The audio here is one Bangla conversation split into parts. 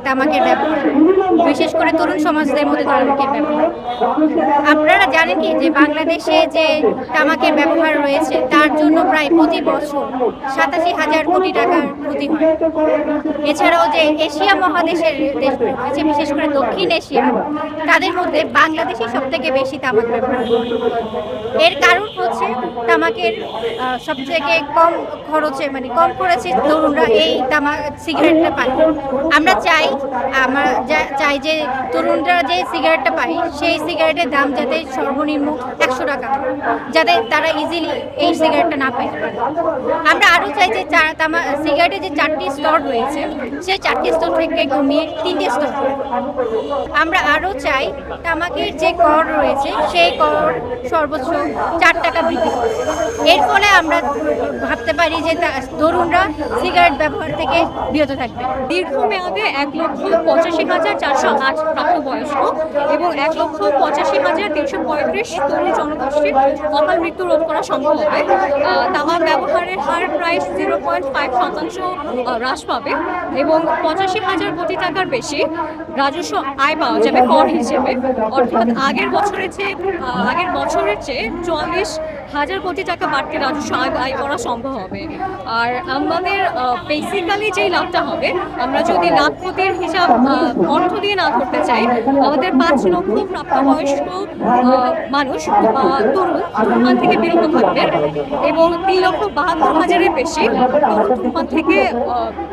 তামাকের ব্যবহার, বিশেষ করে তরুণ সমাজদের মধ্যে তামাকের ব্যবহার। আপনারা জানেন কি যে বাংলাদেশে যে তামাকের ব্যবহার রয়েছে তার জন্য প্রায় প্রতি বছর 87,000 কোটি টাকার ক্ষতি হয়। এছাড়াও যে এশিয়া মহাদেশের দেশগুলো রয়েছে, বিশেষ করে দক্ষিণ এশিয়া, তাদের মধ্যে বাংলাদেশই সবথেকে বেশি তামাক ব্যবহার করে। এর কারণ হচ্ছে তামাকের সবথেকে কম খরচে, মানে কম খরচে তরুণরা এই তামাক সিগারেটটা পায়। আমরা চাই যে তরুণরা যে সিগারেটটা পায় সেই সিগারেটের দাম যাতে সর্বনিম্ন 100 টাকা, যাতে তারা ইজিলি এই সিগারেটটা না পাইতে পারে। আমরা আরও চাই যে সিগারেটের যে 4টি স্তর রয়েছে সেই 4টি স্তর থেকে কমিয়ে 3টে স্তর। আমরা আরও চাই তামাকের যে কর রয়েছে সেই কর সর্বোচ্চ 4 টাকা বৃদ্ধি করে। এর ফলে আমরা ভাবতে পারি যে তরুণরা সিগারেট ব্যবহার থেকে বিরত থাকবে। দীর্ঘমেয়াদে 1,85,408 প্রাপ্তবয়স্ক এবং 1,85,335 তরুণ জনগোষ্ঠীর অকাল মৃত্যু রোধ করা সম্ভব হবে। তামাক ব্যবহারের হার প্রায় 0.5% হ্রাস পাবে এবং 85,000 কোটি টাকার বেশি রাজস্ব আয় পাওয়া যাবে কর হিসেবে। অর্থাৎ আগের বছরের চেয়ে 44,000 কোটি টাকা বাড়তি রাজস্ব আয় করা সম্ভব হবে। আর আমাদের বেসিক্যালি যেই লাভটা হবে, আমরা যদি লাভ ক্ষতির হিসাব অর্থ দিয়ে না করতে চাই, আমাদের 5 লক্ষ প্রাপ্তবয়স্ক মানুষ বা তরুণ ধূমপান থেকে বিরত থাকবে এবং 3,72,000-এর বেশি তরুণ ধূমপান থেকে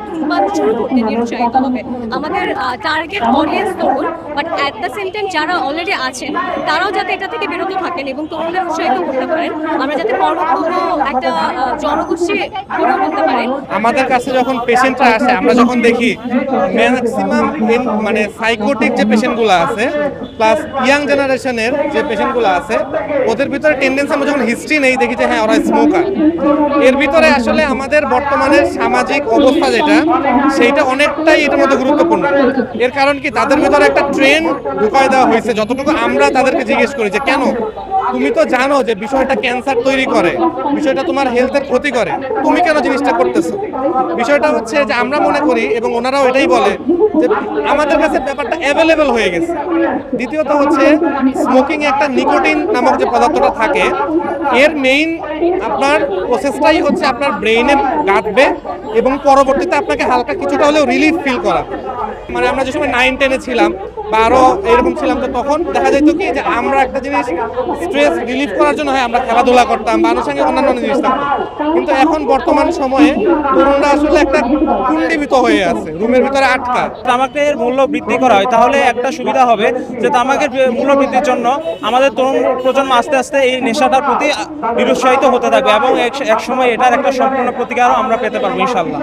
ধূমপান শুরু করতে নিরুৎসাহিত হবে। আমাদের target audience Tarun, but at the same time যারা অলরেডি আছেন তারাও যাতে এটা থেকে বিরত থাকেন এবং তরুণদের উৎসাহিত করতে পারেন, আমরা যাতে পরবর্তী একটা জনগোষ্ঠী গড়ে তুলতে পারি। আমাদের কাছে যখন পেশেন্টরা আসে, আমরা যখন দেখি ম্যাক্সিমাম মানে সাইকোটিক যে পেশেন্টগুলো আছে প্লাস ইয়াং জেনারেশনের যে পেশেন্টগুলো আছে, ওদের ভিতরে টেন্ডেন্সি আমরা যখন হিস্ট্রি নেই দেখি যে হ্যাঁ ওরা স্মোকার। এর ভিতরে আসলে আমাদের বর্তমানের সামাজিক অবস্থা যেটা, সেইটা অনেকটাই এটার মধ্যে গুরুত্বপূর্ণ। এর কারণ কি, তাদের ভিতরে একটা ট্রেন্ড ঢুকায় দেওয়া হয়েছে। যতটুকু আমরা তাদেরকে জিজ্ঞেস করি যে কেন, তুমি তো জানো যে বিষয়টা ক্যান্সার তৈরি করে, বিষয়টা তোমার হেলথের ক্ষতি করে, তুমি কেন জিনিসটা করতেছো? বিষয়টা হচ্ছে যে আমরা মনে করি এবং ওনারাও এটাই বলে যে আমাদের কাছে ব্যাপারটা অ্যাভেলেবেল হয়ে গেছে। দ্বিতীয়ত হচ্ছে স্মোকিং একটা নিকোটিন নামক যে পদার্থটা থাকে, এর মেইন আপনার প্রসেসটাই হচ্ছে আপনার ব্রেইনে গাঁথবে এবং পরবর্তীতে আপনাকে হালকা কিছুটা হলেও রিলিফ ফিল করা। মানে আমরা যে সময় 9-10-এ ছিলাম বা আরও এরকম ছিলাম, তো তখন দেখা যেত কি যে আমরা একটা জিনিস স্ট্রেস রিলিফ করার জন্য আমরা খেলাধুলা করতাম বা আনুষঙ্গিক অন্যান্য জিনিস থাকতাম। কিন্তু এখন বর্তমান সময়ে তরুণরা আসলে একটা কুণ্ডীভূত হয়ে আছে, রুমের ভিতরে আটকা। তামাকের মূল্য বৃদ্ধি করা হয় তাহলে একটা সুবিধা হবে যে তামাকের মূল্য বৃদ্ধির জন্য আমাদের তরুণ প্রজন্ম আস্তে আস্তে এই নেশাটার প্রতি নিরুৎসাহিত হতে থাকবে এবং এক সময় এটার একটা সম্পূর্ণ প্রতিকারও আমরা পেতে পারবো ইনশাআল্লাহ।